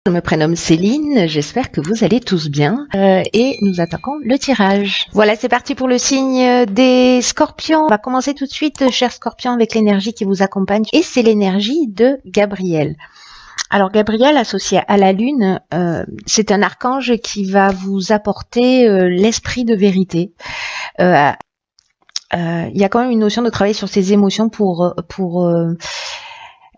Je me prénomme Céline, j'espère que vous allez tous bien et nous attaquons le tirage. Voilà, c'est parti pour le signe des scorpions. On va commencer tout de suite, chers scorpions, avec l'énergie qui vous accompagne et c'est l'énergie de Gabriel. Alors Gabriel, associé à la lune, c'est un archange qui va vous apporter l'esprit de vérité. Il y a quand même une notion de travailler sur ses émotions pour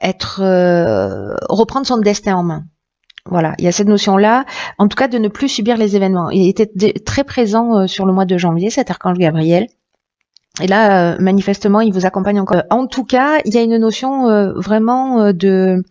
reprendre son destin en main. Voilà, il y a cette notion-là, en tout cas de ne plus subir les événements. Il était très présent sur le mois de janvier, cet archange Gabriel. Et là, manifestement, il vous accompagne encore. En tout cas, il y a une notion vraiment de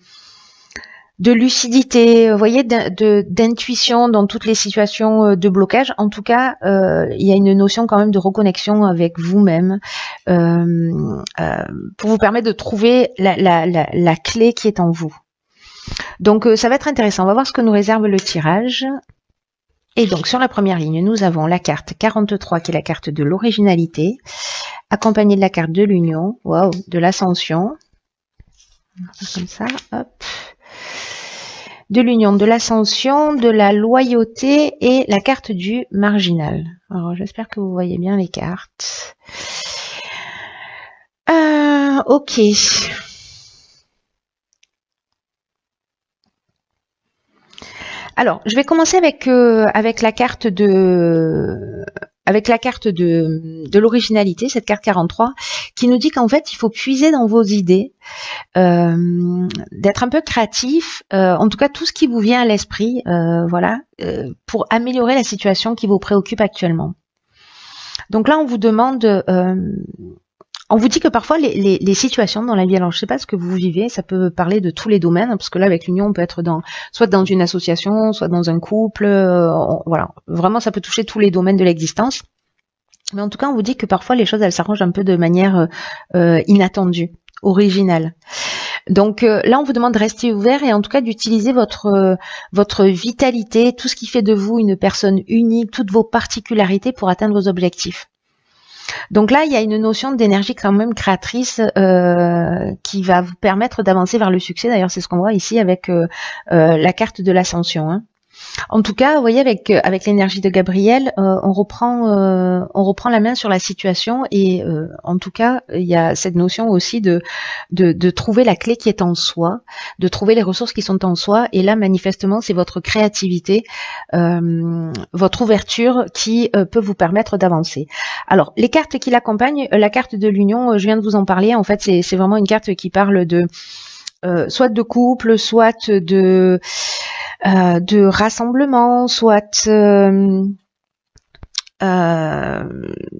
lucidité, vous voyez, d'intuition dans toutes les situations de blocage. En tout cas, il y a une notion quand même de reconnexion avec vous-même pour vous permettre de trouver la clé qui est en vous. Donc ça va être intéressant, on va voir ce que nous réserve le tirage. Et donc sur la première ligne, nous avons la carte 43 qui est la carte de l'originalité, accompagnée de la carte de l'union, waouh, de l'ascension, comme ça, hop, de l'union, de l'ascension, de la loyauté et la carte du marginal. Alors j'espère que vous voyez bien les cartes. Ok. Alors, je vais commencer avec la carte de l'originalité, cette carte 43, qui nous dit qu'en fait, il faut puiser dans vos idées, d'être un peu créatif, en tout cas tout ce qui vous vient à l'esprit, voilà, pour améliorer la situation qui vous préoccupe actuellement. Donc là, on vous demande on vous dit que parfois les situations dans la vie, alors je sais pas ce que vous vivez, ça peut parler de tous les domaines, parce que là avec l'union on peut être soit dans une association, soit dans un couple, voilà, vraiment ça peut toucher tous les domaines de l'existence. Mais en tout cas on vous dit que parfois les choses elles s'arrangent un peu de manière inattendue, originale. Donc là on vous demande de rester ouvert et en tout cas d'utiliser votre vitalité, tout ce qui fait de vous une personne unique, toutes vos particularités pour atteindre vos objectifs. Donc là, il y a une notion d'énergie quand même créatrice qui va vous permettre d'avancer vers le succès. D'ailleurs, c'est ce qu'on voit ici avec la carte de l'ascension. Hein. En tout cas, vous voyez, avec l'énergie de Gabriel, on reprend la main sur la situation et en tout cas, il y a cette notion aussi de trouver la clé qui est en soi, de trouver les ressources qui sont en soi. Et là, manifestement, c'est votre créativité, votre ouverture qui peut vous permettre d'avancer. Alors, les cartes qui l'accompagnent, la carte de l'union, je viens de vous en parler. En fait, c'est vraiment une carte qui parle de soit de couple, soit de rassemblement, soit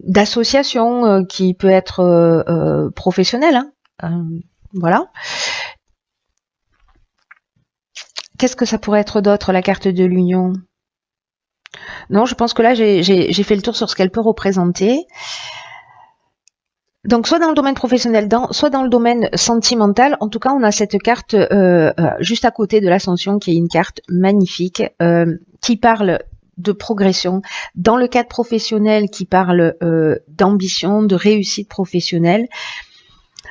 d'association qui peut être professionnelle. Hein. Voilà. Qu'est-ce que ça pourrait être d'autre, la carte de l'union? Non, je pense que là, j'ai fait le tour sur ce qu'elle peut représenter. Donc, soit dans le domaine professionnel, soit dans le domaine sentimental. En tout cas, on a cette carte juste à côté de l'ascension, qui est une carte magnifique, qui parle de progression. Dans le cadre professionnel, qui parle d'ambition, de réussite professionnelle.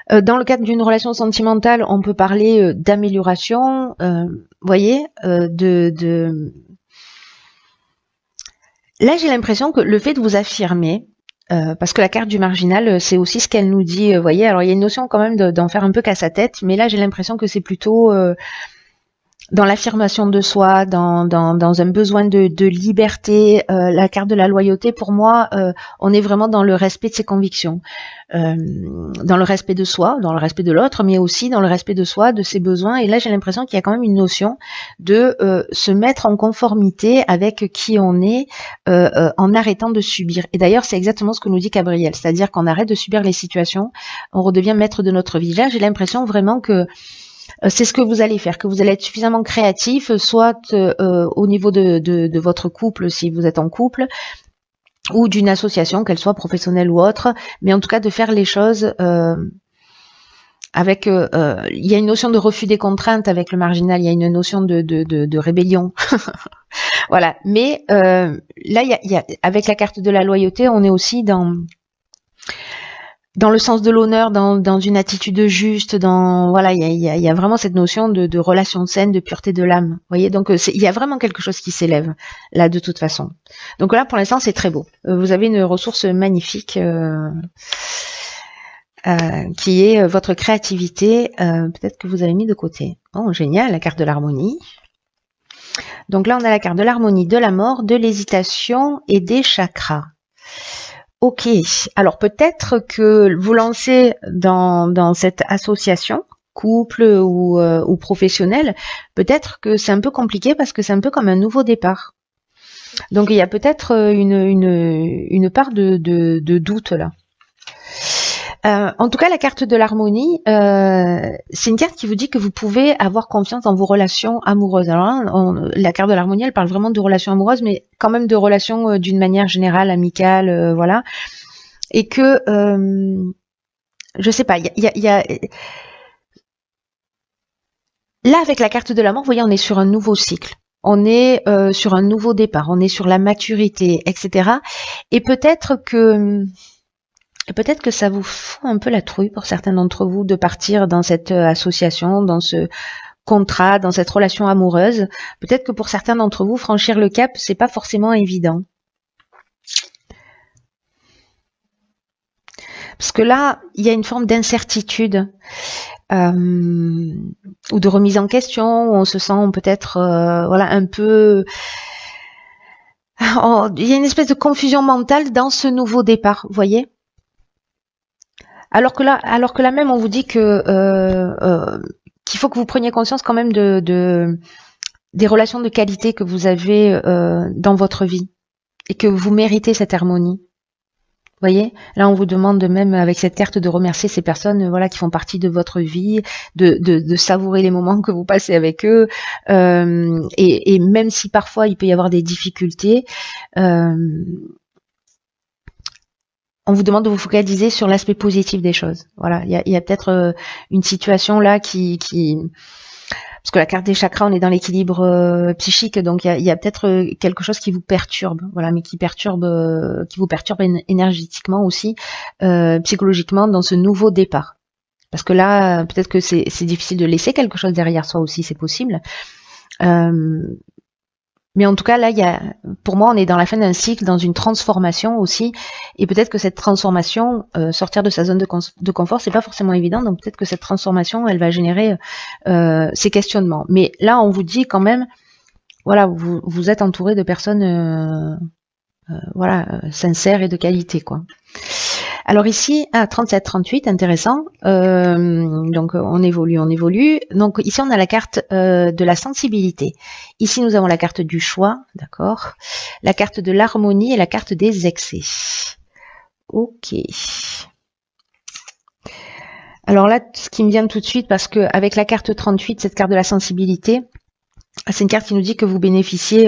Dans le cadre d'une relation sentimentale, on peut parler d'amélioration, voyez, Là, j'ai l'impression que le fait de vous affirmer, parce que la carte du marginal, c'est aussi ce qu'elle nous dit, voyez. Alors, il y a une notion quand même d'en faire un peu qu'à sa tête, mais là, j'ai l'impression que c'est plutôt dans l'affirmation de soi, dans un besoin de liberté. La carte de la loyauté, pour moi, on est vraiment dans le respect de ses convictions, dans le respect de soi, dans le respect de l'autre, mais aussi dans le respect de soi, de ses besoins. Et là, j'ai l'impression qu'il y a quand même une notion de se mettre en conformité avec qui on est, en arrêtant de subir. Et d'ailleurs, c'est exactement ce que nous dit Gabriel, c'est-à-dire qu'on arrête de subir les situations, on redevient maître de notre vie. Là, j'ai l'impression vraiment que c'est ce que vous allez faire, que vous allez être suffisamment créatif, soit au niveau de votre couple, si vous êtes en couple, ou d'une association, qu'elle soit professionnelle ou autre, mais en tout cas de faire les choses avec... il y a une notion de refus des contraintes avec le marginal, il y a une notion de rébellion. Voilà, mais là, avec la carte de la loyauté, on est aussi dans dans le sens de l'honneur, dans une attitude juste, voilà, il y a vraiment cette notion de relation saine, de pureté de l'âme. Vous voyez, donc il y a vraiment quelque chose qui s'élève là de toute façon. Donc là, pour l'instant, c'est très beau. Vous avez une ressource magnifique qui est votre créativité. Peut-être que vous avez mis de côté. Oh, génial, la carte de l'harmonie. Donc là, on a la carte de l'harmonie, de la mort, de l'hésitation et des chakras. Ok, alors peut-être que vous lancez dans cette association, couple ou professionnelle, peut-être que c'est un peu compliqué parce que c'est un peu comme un nouveau départ. Donc il y a peut-être une part de doute là. En tout cas, la carte de l'harmonie, c'est une carte qui vous dit que vous pouvez avoir confiance dans vos relations amoureuses. Alors là, la carte de l'harmonie, elle parle vraiment de relations amoureuses, mais quand même de relations d'une manière générale, amicale, voilà. Et que, je sais pas, il y a... Là, avec la carte de la mort, vous voyez, on est sur un nouveau cycle. On est sur un nouveau départ, on est sur la maturité, etc. Et peut-être que ça vous fout un peu la trouille pour certains d'entre vous de partir dans cette association, dans ce contrat, dans cette relation amoureuse. Peut-être que pour certains d'entre vous, franchir le cap, c'est pas forcément évident. Parce que là, il y a une forme d'incertitude ou de remise en question, où on se sent peut-être voilà, un peu... Il y a une espèce de confusion mentale dans ce nouveau départ, vous voyez ? Alors que là même, on vous dit que qu'il faut que vous preniez conscience quand même des relations de qualité que vous avez dans votre vie et que vous méritez cette harmonie. Vous voyez, là on vous demande même avec cette carte de remercier ces personnes, voilà, qui font partie de votre vie, de savourer les moments que vous passez avec eux, et même si parfois il peut y avoir des difficultés. On vous demande de vous focaliser sur l'aspect positif des choses. Voilà, il y a peut-être une situation là qui parce que la carte des chakras, on est dans l'équilibre psychique, donc il y a peut-être quelque chose qui vous perturbe, voilà, mais qui vous perturbe énergétiquement aussi, psychologiquement dans ce nouveau départ. Parce que là, peut-être que c'est difficile de laisser quelque chose derrière soi aussi, c'est possible. Mais en tout cas, là, pour moi, on est dans la fin d'un cycle, dans une transformation aussi. Et peut-être que cette transformation, sortir de sa zone de confort, c'est pas forcément évident. Donc peut-être que cette transformation, elle va générer ces questionnements. Mais là, on vous dit quand même, voilà, vous êtes entouré de personnes, voilà, sincères et de qualité, quoi. Alors ici, 37-38, intéressant. Donc on évolue. Donc ici on a la carte de la sensibilité. Ici nous avons la carte du choix, d'accord. La carte de l'harmonie et la carte des excès. Ok. Alors là, ce qui me vient tout de suite, parce que avec la carte 38, cette carte de la sensibilité, c'est une carte qui nous dit que vous bénéficiez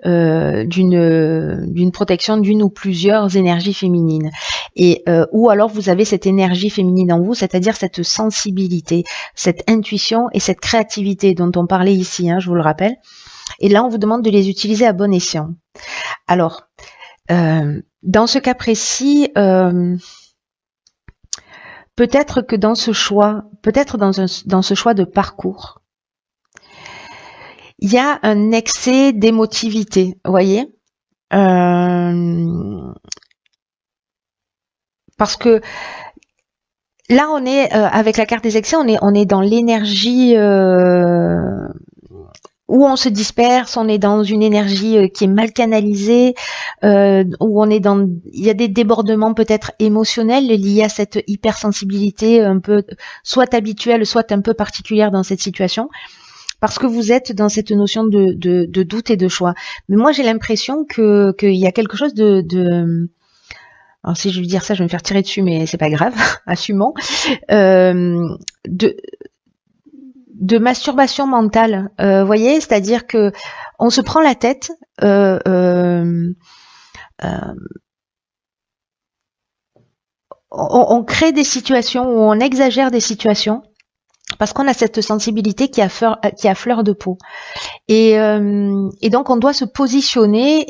d'une protection d'une ou plusieurs énergies féminines, et ou alors vous avez cette énergie féminine en vous, c'est-à-dire cette sensibilité, cette intuition et cette créativité dont on parlait ici, hein, je vous le rappelle. Et là, on vous demande de les utiliser à bon escient. Alors, dans ce cas précis, peut-être que dans ce choix, dans ce choix de parcours, il y a un excès d'émotivité, vous voyez, parce que là on est avec la carte des excès, on est dans l'énergie où on se disperse, on est dans une énergie qui est mal canalisée, où on est il y a des débordements peut-être émotionnels liés à cette hypersensibilité un peu soit habituelle, soit un peu particulière dans cette situation. Parce que vous êtes dans cette notion de doute et de choix. Mais moi, j'ai l'impression qu'il y a quelque chose alors si je veux dire ça, je vais me faire tirer dessus, mais c'est pas grave, assumons. De masturbation mentale, voyez, c'est-à-dire que on se prend la tête. On crée des situations où on exagère des situations. Parce qu'on a cette sensibilité qui a fleur de peau. Et donc, on doit se positionner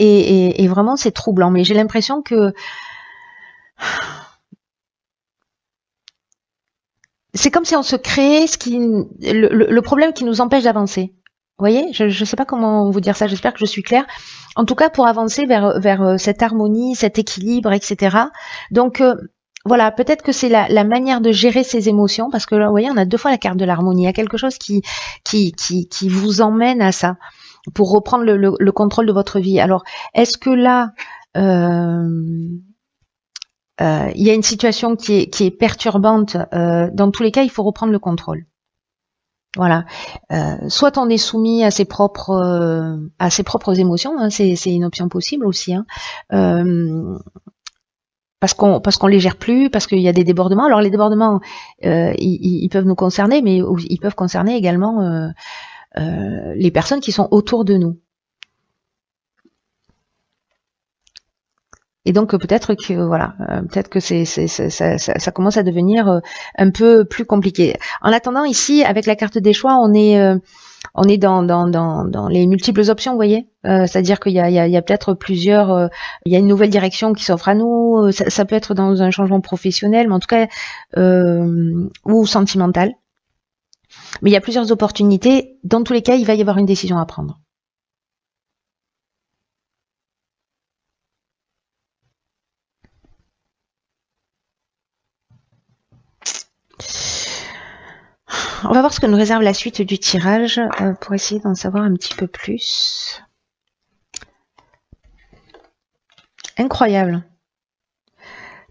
et vraiment, c'est troublant. Mais j'ai l'impression que c'est comme si on se créait le problème qui nous empêche d'avancer. Vous voyez, je ne sais pas comment vous dire ça, j'espère que je suis claire. En tout cas, pour avancer vers cette harmonie, cet équilibre, etc. Donc, voilà, peut-être que c'est la manière de gérer ses émotions, parce que là, vous voyez, on a 2 fois la carte de l'harmonie. Il y a quelque chose qui vous emmène à ça, pour reprendre le contrôle de votre vie. Alors, est-ce que là, il y a une situation qui est perturbante? Dans tous les cas, il faut reprendre le contrôle. Voilà. Soit on est soumis à ses propres émotions, hein, c'est une option possible aussi, hein. Parce qu'on les gère plus, parce qu'il y a des débordements. Alors les débordements, ils peuvent nous concerner, mais ils peuvent concerner également les personnes qui sont autour de nous. Et donc peut-être que voilà, peut-être que ça commence à devenir un peu plus compliqué. En attendant, ici, avec la carte des choix, on est dans les multiples options, vous voyez. C'est-à-dire qu'il y a peut-être plusieurs, il y a une nouvelle direction qui s'offre à nous. Ça peut être dans un changement professionnel, mais en tout cas ou sentimental. Mais il y a plusieurs opportunités. Dans tous les cas, il va y avoir une décision à prendre. On va voir ce que nous réserve la suite du tirage pour essayer d'en savoir un petit peu plus. Incroyable.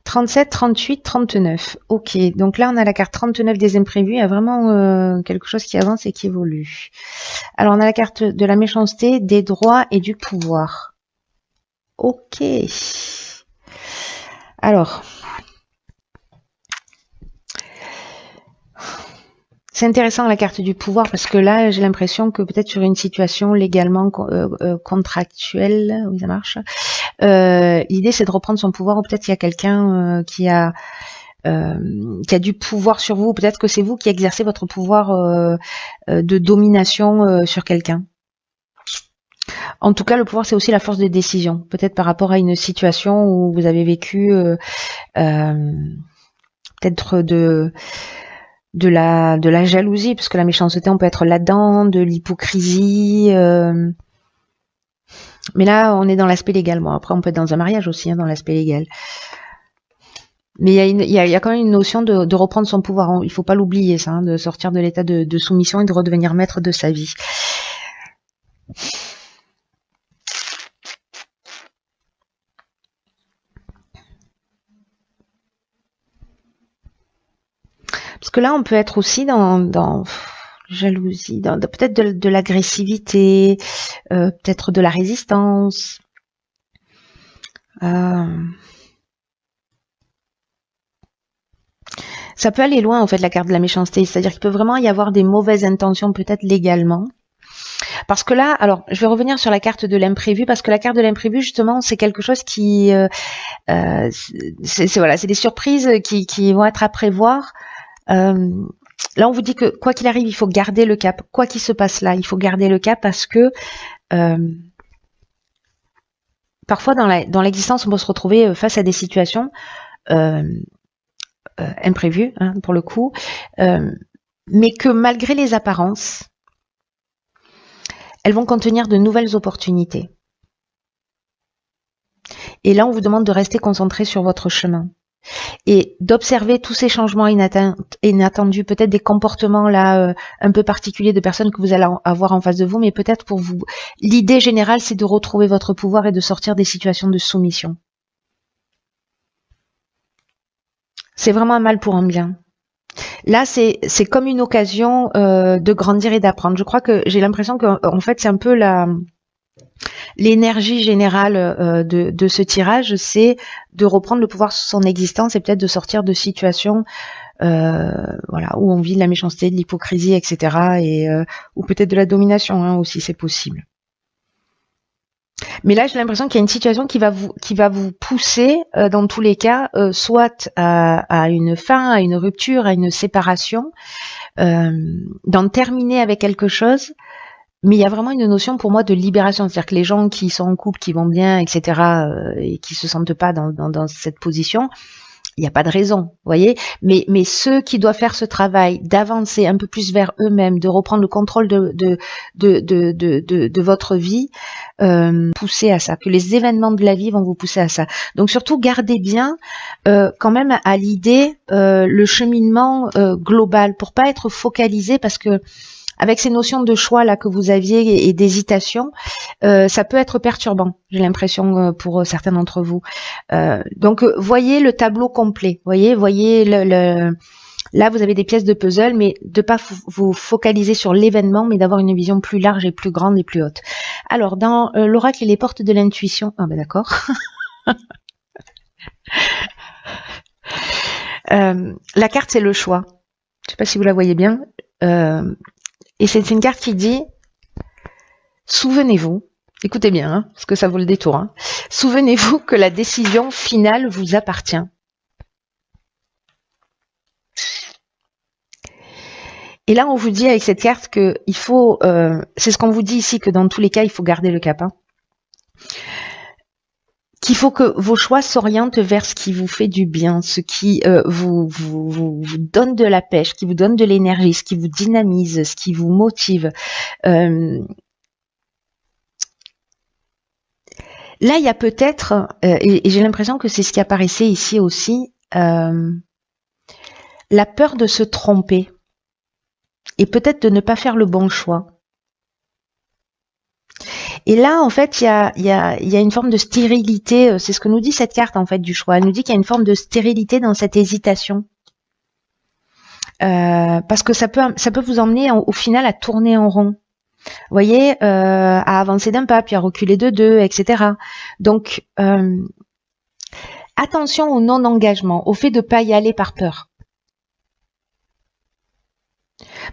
37, 38, 39. Ok, donc là on a la carte 39 des imprévus. Il y a vraiment quelque chose qui avance et qui évolue. Alors on a la carte de la méchanceté, des droits et du pouvoir. Ok. Alors... c'est intéressant la carte du pouvoir parce que là j'ai l'impression que peut-être sur une situation légalement contractuelle, oui ça marche, l'idée c'est de reprendre son pouvoir, ou peut-être il y a quelqu'un qui a du pouvoir sur vous, peut-être que c'est vous qui exercez votre pouvoir de domination sur quelqu'un. En tout cas, le pouvoir c'est aussi la force de décision, peut-être par rapport à une situation où vous avez vécu peut-être de la jalousie, parce que la méchanceté, on peut être là-dedans, de l'hypocrisie. Mais là, on est dans l'aspect légal. Bon, après, on peut être dans un mariage aussi, hein, dans l'aspect légal. Mais il y a quand même une notion de reprendre son pouvoir. Il faut pas l'oublier, ça, hein, de sortir de l'état de soumission et de redevenir maître de sa vie. Parce que là, on peut être aussi dans jalousie, dans peut-être de l'agressivité, peut-être de la résistance. Ça peut aller loin en fait la carte de la méchanceté, c'est-à-dire qu'il peut vraiment y avoir des mauvaises intentions peut-être légalement. Parce que là, alors je vais revenir sur la carte de l'imprévu, parce que la carte de l'imprévu justement c'est quelque chose qui, c'est des surprises qui vont être à prévoir. Là, on vous dit que quoi qu'il arrive, il faut garder le cap. Quoi qu'il se passe là, il faut garder le cap parce que parfois dans l'existence, on peut se retrouver face à des situations imprévues, hein, pour le coup, mais que malgré les apparences, elles vont contenir de nouvelles opportunités. Et là, on vous demande de rester concentré sur votre chemin et d'observer tous ces changements inattendus, peut-être des comportements là un peu particuliers de personnes que vous allez avoir en face de vous, mais peut-être pour vous, l'idée générale c'est de retrouver votre pouvoir et de sortir des situations de soumission. C'est vraiment un mal pour un bien. Là, c'est comme une occasion de grandir et d'apprendre. Je crois que j'ai l'impression que en fait c'est un peu l'énergie générale de ce tirage, c'est de reprendre le pouvoir sur son existence et peut-être de sortir de situations voilà, où on vit de la méchanceté, de l'hypocrisie, etc. Et, ou peut-être de la domination, hein, aussi, c'est possible. Mais là, j'ai l'impression qu'il y a une situation qui va vous pousser, dans tous les cas, soit à une fin, à une rupture, à une séparation, d'en terminer avec quelque chose. Mais il y a vraiment une notion pour moi de libération, c'est-à-dire que les gens qui sont en couple, qui vont bien, etc., et qui se sentent pas dans cette position, il n'y a pas de raison, vous voyez. Mais ceux qui doivent faire ce travail, d'avancer un peu plus vers eux-mêmes, de reprendre le contrôle de votre vie, pousser à ça, que les événements de la vie vont vous pousser à ça. Donc surtout, gardez bien quand même à l'idée le cheminement global, pour pas être focalisé, parce que avec ces notions de choix là que vous aviez et d'hésitation, ça peut être perturbant, j'ai l'impression, pour certains d'entre vous. Donc voyez le tableau complet, voyez là vous avez des pièces de puzzle, mais de pas vous focaliser sur l'événement, mais d'avoir une vision plus large et plus grande et plus haute. Alors dans l'oracle et les portes de l'intuition, ah ben d'accord. La carte c'est le choix. Je sais pas si vous la voyez bien. Et c'est une carte qui dit, souvenez-vous, écoutez bien, hein, parce que ça vaut le détour, hein, souvenez-vous que la décision finale vous appartient. Et là, on vous dit avec cette carte que il faut, c'est ce qu'on vous dit ici, que dans tous les cas, il faut garder le cap. Hein. Qu'il faut que vos choix s'orientent vers ce qui vous fait du bien, ce qui vous donne de la pêche, qui vous donne de l'énergie, ce qui vous dynamise, ce qui vous motive. Là, il y a peut-être, et j'ai l'impression que c'est ce qui apparaissait ici aussi, la peur de se tromper et peut-être de ne pas faire le bon choix. Et là, en fait, il y a une forme de stérilité. C'est ce que nous dit cette carte, en fait, du choix. Elle nous dit qu'il y a une forme de stérilité dans cette hésitation. Parce que ça peut vous emmener, au final, à tourner en rond. Vous voyez, à avancer d'un pas, puis à reculer de deux, etc. Donc, attention au non-engagement, au fait de ne pas y aller par peur.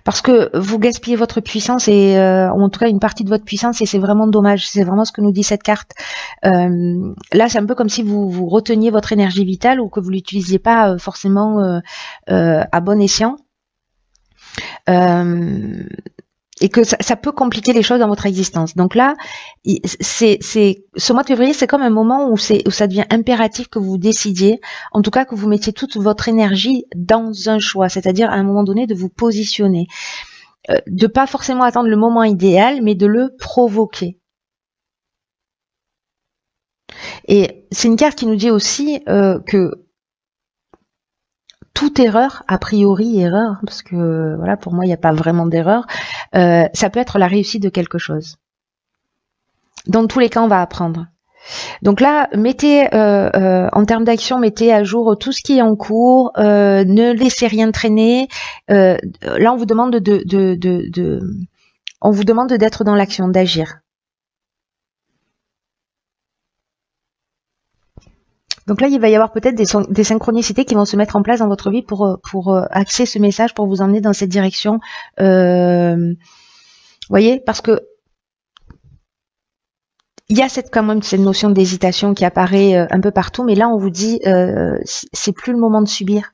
Parce que vous gaspillez votre puissance, et ou en tout cas une partie de votre puissance, et c'est vraiment dommage. C'est vraiment ce que nous dit cette carte. Là, c'est un peu comme si vous reteniez votre énergie vitale, ou que vous l'utilisiez pas forcément à bon escient. Et que ça peut compliquer les choses dans votre existence. Donc là, ce mois de février, c'est comme un moment où ça devient impératif que vous décidiez, en tout cas que vous mettiez toute votre énergie dans un choix, c'est-à-dire à un moment donné de vous positionner, de pas forcément attendre le moment idéal, mais de le provoquer. Et c'est une carte qui nous dit aussi que toute erreur, a priori erreur, parce que voilà, pour moi il n'y a pas vraiment d'erreur, ça peut être la réussite de quelque chose. Dans tous les cas, on va apprendre. Donc là, mettez en termes d'action, mettez à jour tout ce qui est en cours, ne laissez rien traîner. Là, on vous demande d'être dans l'action, d'agir. Donc là, il va y avoir peut-être des synchronicités qui vont se mettre en place dans votre vie pour axer ce message, pour vous emmener dans cette direction. Voyez, parce que il y a quand même cette notion d'hésitation qui apparaît un peu partout, mais là, on vous dit, c'est plus le moment de subir.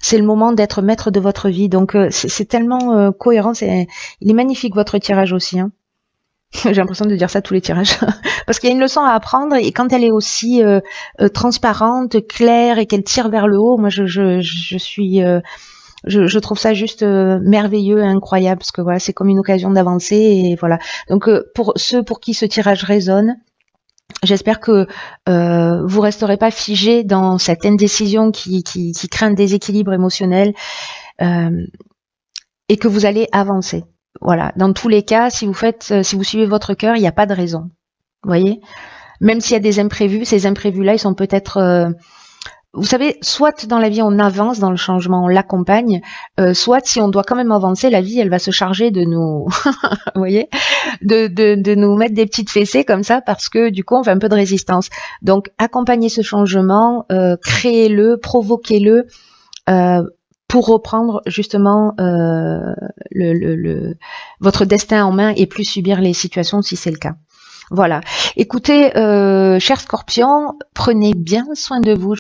C'est le moment d'être maître de votre vie. Donc, c'est tellement cohérent. Il est magnifique, votre tirage aussi. Hein. J'ai l'impression de dire ça tous les tirages. Parce qu'il y a une leçon à apprendre, et quand elle est aussi transparente, claire, et qu'elle tire vers le haut, moi je trouve ça juste merveilleux, incroyable, parce que voilà, c'est comme une occasion d'avancer, et voilà. Donc pour ceux pour qui ce tirage résonne, j'espère que vous resterez pas figés dans cette indécision qui crée un déséquilibre émotionnel, et que vous allez avancer. Voilà. Dans tous les cas, si vous suivez votre cœur, il n'y a pas de raison. Vous voyez, même s'il y a des imprévus, ces imprévus-là, ils sont peut-être, vous savez, soit dans la vie on avance dans le changement, on l'accompagne, soit si on doit quand même avancer, la vie elle va se charger de nous, vous voyez, de nous mettre des petites fessées comme ça, parce que du coup on fait un peu de résistance. Donc accompagnez ce changement, créez-le, provoquez-le. Pour reprendre justement votre destin en main, et plus subir les situations si c'est le cas. Voilà. Écoutez, chers scorpions, prenez bien soin de vous.